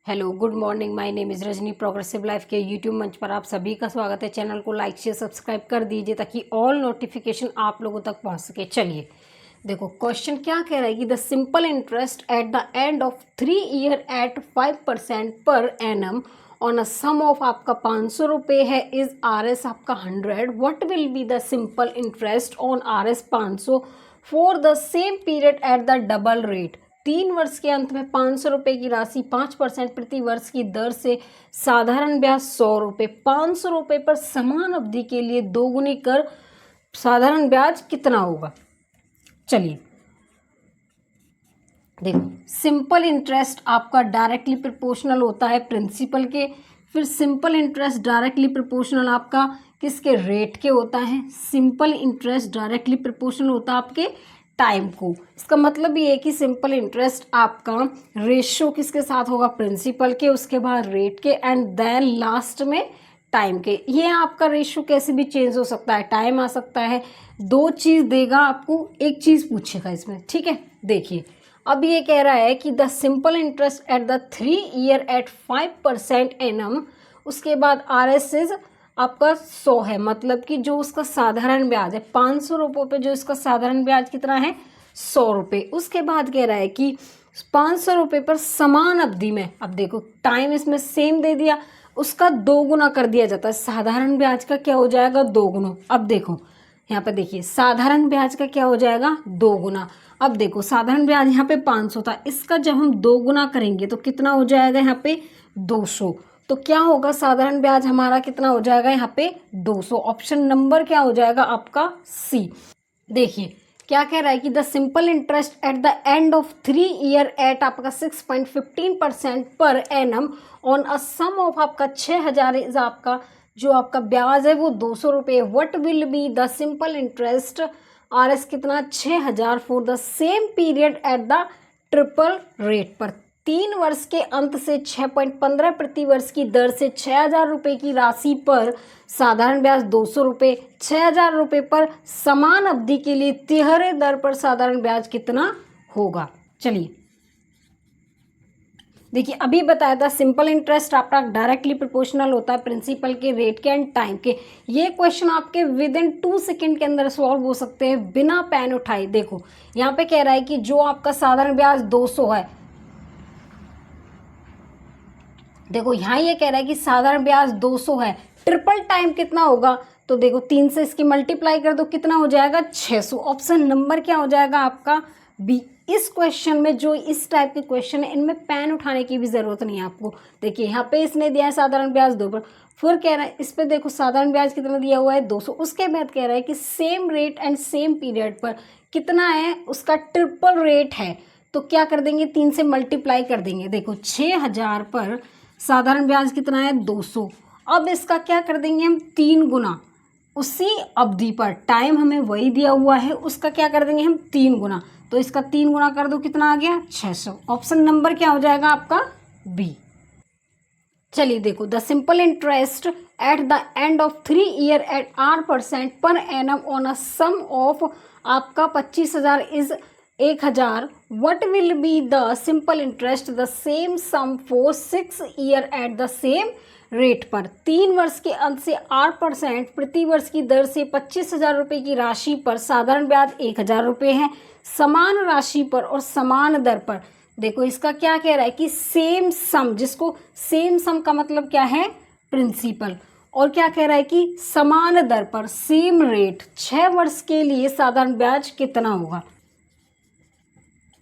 Hello good morning, my name is Rajni. Progressive life के YouTube मंच पर आप सभी का स्वागत है। चैनल को लाइक शेयर सब्सक्राइब कर दीजिए ताकि ऑल नोटिफिकेशन आप लोगों तक पहुंच सके। चलिए देखो क्वेश्चन क्या कह रहा है कि the simple interest at the end of 3 year at 5% per annum on a sum of आपका 500 रुपये है इज RS आपका 100। What will be the simple interest on RS 500 for the same period at the double rate. 3 वर्ष के अंत में 500 रुपये की राशि 5% प्रति वर्ष की दर से साधारण ब्याज 100 रुपये, 500 रुपये पर समान अवधि के लिए दोगुनी कर साधारण ब्याज कितना होगा। चलिए देखो, सिंपल इंटरेस्ट आपका डायरेक्टली प्रोपोर्शनल होता है प्रिंसिपल के, फिर सिंपल इंटरेस्ट डायरेक्टली प्रोपोर्शनल आपका किसके, रेट के होता है। सिंपल इंटरेस्ट डायरेक्टली प्रोपोर्शनल होता है आपके टाइम को। इसका मतलब ये है कि सिंपल इंटरेस्ट आपका रेशियो किसके साथ होगा, प्रिंसिपल के, उसके बाद रेट के, एंड देन लास्ट में टाइम के। ये आपका रेशियो कैसे भी चेंज हो सकता है, टाइम आ सकता है, दो चीज़ देगा आपको, एक चीज़ पूछेगा इसमें, ठीक है। देखिए अब ये कह रहा है कि the simple interest at the 3 year at 5% annum, उसके बाद RS इज आपका 100 है, मतलब कि जो उसका साधारण ब्याज है 500 रुपये पे जो इसका साधारण ब्याज कितना है 100 रुपये। उसके बाद कह रहा है कि 500 रुपये पर समान अवधि में, अब देखो टाइम इसमें सेम दे दिया, उसका 2 गुना कर दिया जाता है। साधारण ब्याज का क्या हो जाएगा, 2 गुना। अब देखो यहाँ पे देखिए साधारण ब्याज का क्या हो जाएगा, 2 गुना। अब देखो साधारण ब्याज यहाँ पे 500 था, इसका जब हम 2 गुना करेंगे तो कितना हो जाएगा यहाँ पे 200। तो क्या होगा, साधारण ब्याज हमारा कितना हो जाएगा यहाँ पे 200। ऑप्शन नंबर क्या हो जाएगा आपका C। देखिए क्या कह रहा है कि the simple interest at the end of 3 year at आपका 6.15% per annum on a sum of आपका 6000 इज आपका जो आपका ब्याज है वो 200 रुपये। What will be the simple interest RS कितना 6000 for the same period at the triple rate पर। 3 वर्ष के अंत से 6.15 प्रति वर्ष की दर से 6000 रुपये की राशि पर साधारण ब्याज 200 रुपये, 6000 रुपये पर समान अवधि के लिए तिहरे दर पर साधारण ब्याज कितना होगा। चलिए देखिए अभी बताया था सिंपल इंटरेस्ट आपका डायरेक्टली प्रोपोर्शनल होता है प्रिंसिपल के, रेट के एंड टाइम के। ये क्वेश्चन आपके विद इन 2 सेकेंड के अंदर सॉल्व हो सकते हैं बिना पेन उठाए। देखो यहाँ पे कह रहा है कि जो आपका साधारण ब्याज 200 है, देखो यहाँ ये कह रहा है कि साधारण ब्याज 200 है, ट्रिपल टाइम कितना होगा, तो देखो 3 से इसकी मल्टीप्लाई कर दो, कितना हो जाएगा 600। ऑप्शन नंबर क्या हो जाएगा आपका B। इस क्वेश्चन में जो इस टाइप के क्वेश्चन है इनमें पेन उठाने की भी जरूरत नहीं है आपको। देखिए यहाँ पे इसने दिया है साधारण ब्याज 2 पर, फिर कह रहा है इस पे देखो साधारण ब्याज कितना दिया हुआ है 200। उसके बाद कह रहा है कि same rate and same period पर कितना है, उसका ट्रिपल रेट है, तो क्या कर देंगे 3 से मल्टीप्लाई कर देंगे। देखो 6000 पर साधारण ब्याज कितना है 200। अब इसका क्या कर देंगे हम 3 गुना, उसी अवधि पर टाइम हमें वही दिया हुआ है, उसका क्या कर देंगे हम 3 गुना, तो इसका 3 गुना कर दो, कितना आ गया 600। ऑप्शन नंबर क्या हो जाएगा आपका B। चलिए देखो the simple interest at the end of 3 year at 8% per annum on a sum of आपका 25,000 is 1000। What will be the simple interest the same sum for 6 year at the same rate पर। 3 वर्ष के अंत से 8% प्रति वर्ष की दर से 25,000 रुपये की राशि पर साधारण ब्याज 1000 रुपये है, समान राशि पर और समान दर पर। देखो इसका क्या कह रहा है कि सेम सम, जिसको सेम सम का मतलब क्या है प्रिंसिपल, और क्या कह रहा है कि समान दर पर सेम रेट। 6 वर्ष के लिए साधारण ब्याज कितना होगा।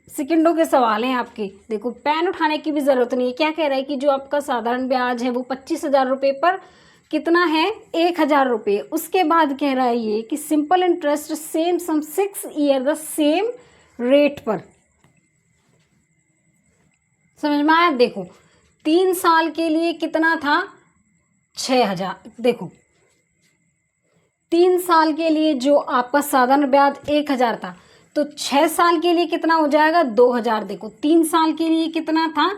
सेकंडों के सवाल हैं आपके, देखो पेन उठाने की भी जरूरत नहीं है। क्या कह रहा है कि जो आपका साधारण ब्याज है वो 25,000 रुपये पर कितना है 1000 रुपये। उसके बाद कह रहा है ये कि simple interest same sum 6 year the same rate पर। समझ में आया। देखो 3 साल के लिए कितना था 6000। देखो 3 साल के लिए जो आपका साधारण ब्याज 1000 था, तो 6 साल के लिए कितना हो जाएगा 2000। देखो 3 साल के लिए कितना था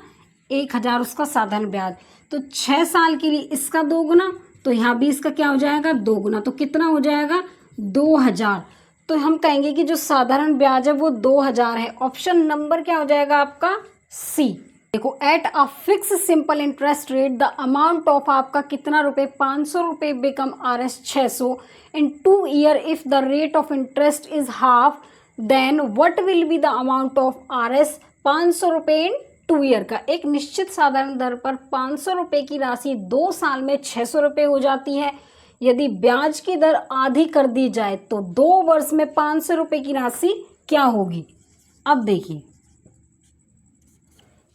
1000 उसका साधारण ब्याज, तो 6 साल के लिए इसका 2 गुना, तो यहाँ भी इसका क्या हो जाएगा 2 गुना, तो कितना हो जाएगा 2000। तो हम कहेंगे कि जो साधारण ब्याज है वो 2000 है। ऑप्शन नंबर क्या हो जाएगा आपका C। देखो at a fix simple interest rate the amount of आपका कितना रुपए 500 रुपए become RS 600 in 2 year if the rate of interest is half then what will be the amount of RS 500 रुपए इन 2 ईयर का। एक निश्चित साधारण दर पर 500 रुपए की राशि 2 साल में 600 रुपए हो जाती है। यदि ब्याज की दर आधी कर दी जाए तो 2 वर्ष में 500 रुपए की राशि क्या होगी। अब देखिए,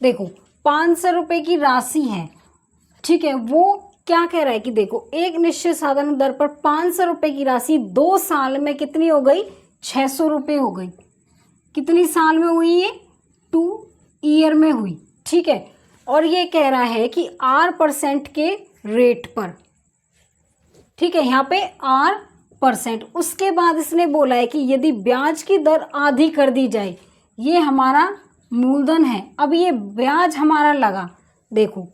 देखो 500 रुपए की राशि है, ठीक है, वो क्या कह रहा है कि देखो एक निश्चित साधारण दर पर 500 रुपए की राशि 2 साल में कितनी हो गई, 600 रुपए हो गई। कितनी साल में हुई ये, 2 ईयर में हुई, ठीक है। और ये कह रहा है कि R% के रेट पर, ठीक है, यहाँ पे R%। उसके बाद इसने बोला है कि यदि ब्याज की दर आधी कर दी जाए, ये हमारा मूलधन है। अब ये ब्याज हमारा लगा, देखो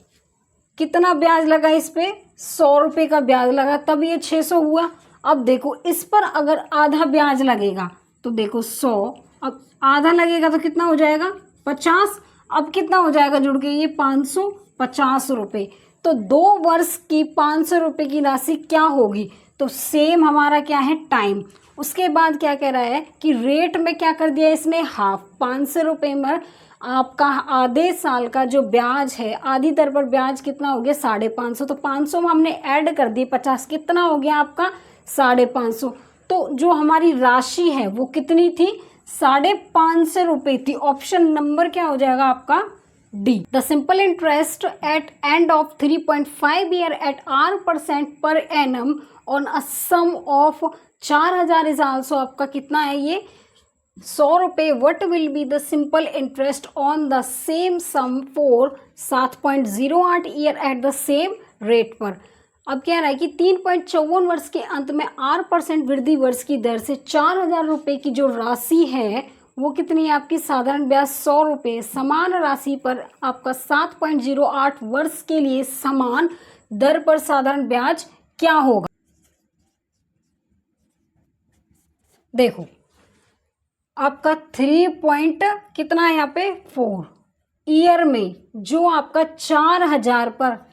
कितना ब्याज लगा इस पे, 100 रुपये का ब्याज लगा, तब ये 600 हुआ। अब देखो इस पर अगर आधा ब्याज लगेगा तो देखो 100, अब आधा लगेगा तो कितना हो जाएगा, 50। अब कितना हो जाएगा जुड़ के, ये 550 रुपये। तो 2 वर्ष की 500 रुपये की राशि क्या होगी, तो सेम हमारा क्या है, टाइम। उसके बाद क्या कह रहा है कि रेट में क्या कर दिया इसने, हाफ। 500 रुपये में आपका आधे साल का जो ब्याज है, आधी दर पर ब्याज कितना हो गया, 550। तो 500 में हमने ऐड कर दिए 50, कितना हो गया आपका 550। तो जो हमारी राशि है वो कितनी थी, 550 रुपये थी। ऑप्शन नंबर क्या हो जाएगा आपका, D. The simple interest at end of 3.5 year at R% पर annum on a sum of 4000 is also आपका कितना है, ये 100 रुपये। What will be the simple interest on the same sum for 7.08 year at the same rate पर। अब क्या रहा है कि 3.54 वर्ष के अंत में R% वृद्धि वर्ष की दर से 4000 रुपये की जो राशि है वो कितनी है आपकी, साधारण ब्याज 100 रुपये। समान राशि पर आपका 7.08 वर्ष के लिए समान दर पर साधारण ब्याज क्या होगा। देखो आपका 3 यहाँ पे 4 ईयर में जो आपका 4000 पर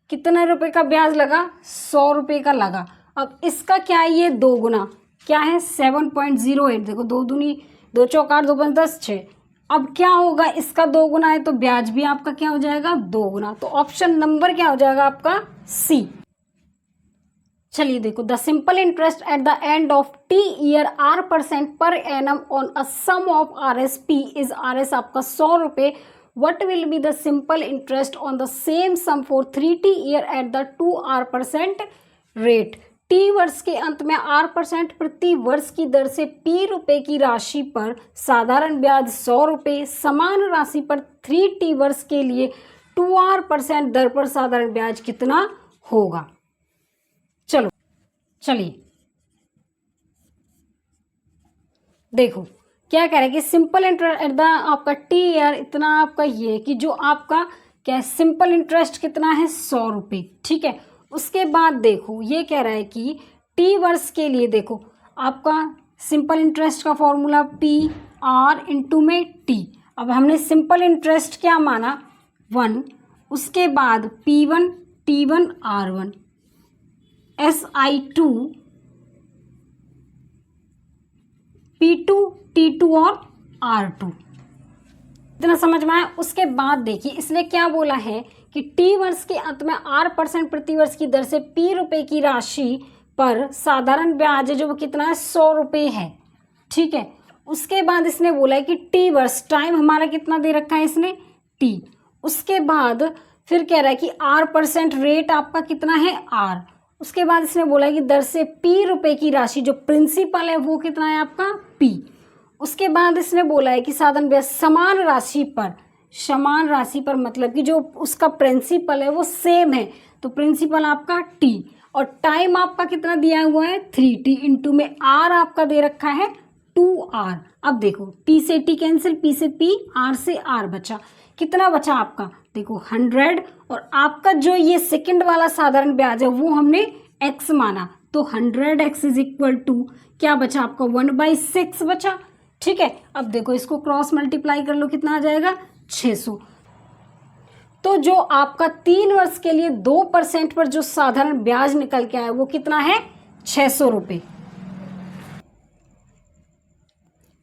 कितने रुपए का ब्याज लगा, 100 रुपये का लगा। अब इसका क्या है, ये 2 गुना क्या है, 7.08। देखो 2 दूनी 2 चौक 8, 2 5 10 6। अब क्या होगा, इसका 2 गुना है तो ब्याज भी आपका क्या हो जाएगा, 2 गुना। तो ऑप्शन नंबर क्या हो जाएगा आपका, सी। चलिए देखो, the simple interest at the end of T year R% पर annum on a sum of RSP is RS आपका 100 रुपये। What will be the simple interest on the same sum for 3T year at the 2R% rate. T वर्ष के अंत में R% प्रति वर्ष की दर से P रुपये की राशि पर साधारण ब्याज 100 रुपये। समान राशि पर 3T वर्ष के लिए 2R% दर पर साधारण ब्याज कितना होगा। चलो चलिए देखो क्या कह रहा है कि सिंपल इंटरेस्ट एट द आपका T ईयर इतना आपका ये कि जो आपका क्या है, सिंपल इंटरेस्ट कितना है, 100 रुपये, ठीक है। उसके बाद देखो ये कह रहा है कि T वर्ष के लिए देखो आपका सिंपल इंटरेस्ट का फॉर्मूला PR इंटू में T। अब हमने सिंपल इंटरेस्ट क्या माना, 1, उसके बाद P1 T1 R1 SI2 P2 T2 और R2। इतना समझ में आया। उसके बाद देखिए इसने क्या बोला है कि T वर्ष के अंत में R% प्रति वर्ष की दर से P रुपये की राशि पर साधारण ब्याज जो वो कितना है, 100 रुपये है, ठीक है। उसके बाद इसने बोला है कि T वर्ष, टाइम हमारा कितना दे रखा है इसने, T। उसके बाद फिर कह रहा है कि R% रेट आपका कितना है, R। उसके बाद इसने बोला है कि दर से P रुपये की राशि जो प्रिंसिपल है वो कितना है आपका, P। उसके बाद इसने बोला है कि साधारण ब्याज समान राशि पर मतलब कि जो उसका प्रिंसिपल है वो सेम है, तो प्रिंसिपल आपका T और टाइम आपका कितना दिया हुआ है, 3T इंटू में R आपका दे रखा है 2R। अब देखो T से T कैंसिल, P से P, R से R बचा, कितना बचा आपका, देखो 100। और आपका जो ये सेकंड वाला साधारण ब्याज है वो हमने x माना, तो 100x इज इक्वल टू क्या बचा आपका, 1/6 बचा, ठीक है। अब देखो इसको क्रॉस मल्टीप्लाई कर लो, कितना आ जाएगा, 600। तो जो आपका 3 वर्ष के लिए 2% पर जो साधारण ब्याज निकल के आया वो कितना है? 600 रुपये।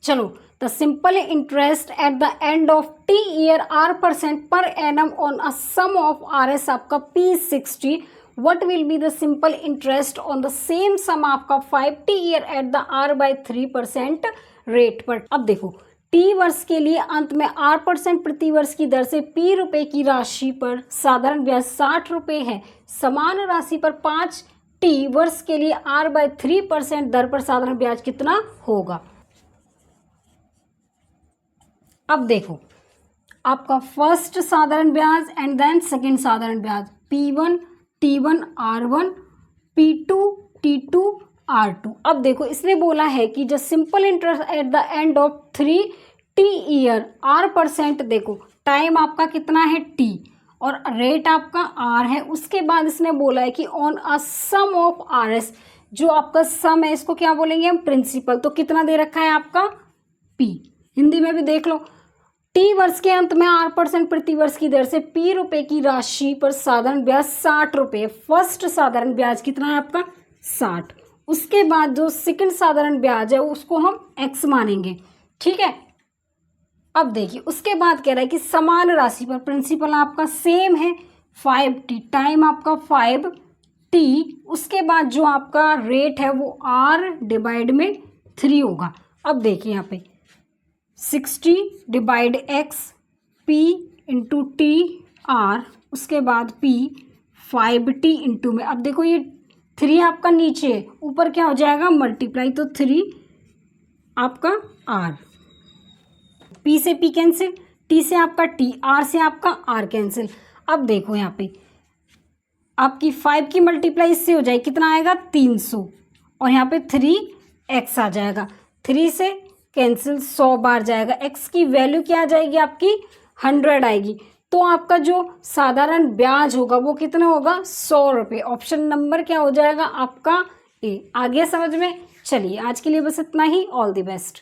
चलो, the simple interest at the end of T year R% पर annum on a sum of RS आपका P60, what will be the simple interest on the same sum आपका 5T year at the R/3% rate पर। अब देखो, T वर्ष के लिए अंत में R% प्रति वर्ष की दर से P रुपए की राशि पर साधारण ब्याज 60 रुपये है। समान राशि पर 5T वर्ष के लिए R/3% दर पर साधारण ब्याज कितना होगा? अब देखो, आपका फर्स्ट साधारण ब्याज एंड देन सेकंड साधारण ब्याज P1 T1 R1 P2 T2 R2। अब देखो, इसने बोला है कि जो simple interest at the end of 3T year R%, देखो टाइम आपका कितना है T और रेट आपका R है। उसके बाद इसने बोला है कि on a sum of RS, जो आपका सम है इसको क्या बोलेंगे हम? प्रिंसिपल। तो कितना दे रखा है आपका? P। हिंदी में भी देख लो, T वर्ष के अंत में R% प्रति वर्ष की दर से P रुपए की राशि पर साधारण ब्याज 60 रुपये। फर्स्ट साधारण ब्याज कितना है आपका? 60। उसके बाद जो सेकंड साधारण ब्याज है उसको हम X मानेंगे, ठीक है। अब देखिए, उसके बाद कह रहा है कि समान राशि पर प्रिंसिपल आपका सेम है 5T, टाइम आपका 5T, उसके बाद जो आपका रेट है वो R/3 होगा। अब देखिए यहाँ पे 60 divide X P into T R, उसके बाद P 5T इंटू में। अब देखो ये 3 आपका नीचे है, ऊपर क्या हो जाएगा? मल्टीप्लाई, तो 3 आपका R। P से P कैंसिल, T से आपका T, R से आपका R कैंसिल। अब देखो यहाँ पे आपकी 5 की मल्टीप्लाई इससे हो जाएगी, कितना आएगा? 300, और यहाँ पे 3x आ जाएगा। 3 से कैंसिल 100 बार जाएगा। x की वैल्यू क्या आ जाएगी आपकी? 100 आएगी। तो आपका जो साधारण ब्याज होगा वो कितना होगा? 100 रुपये। ऑप्शन नंबर क्या हो जाएगा आपका? ए। आ गया समझ में? चलिए, आज के लिए बस इतना ही। All the best.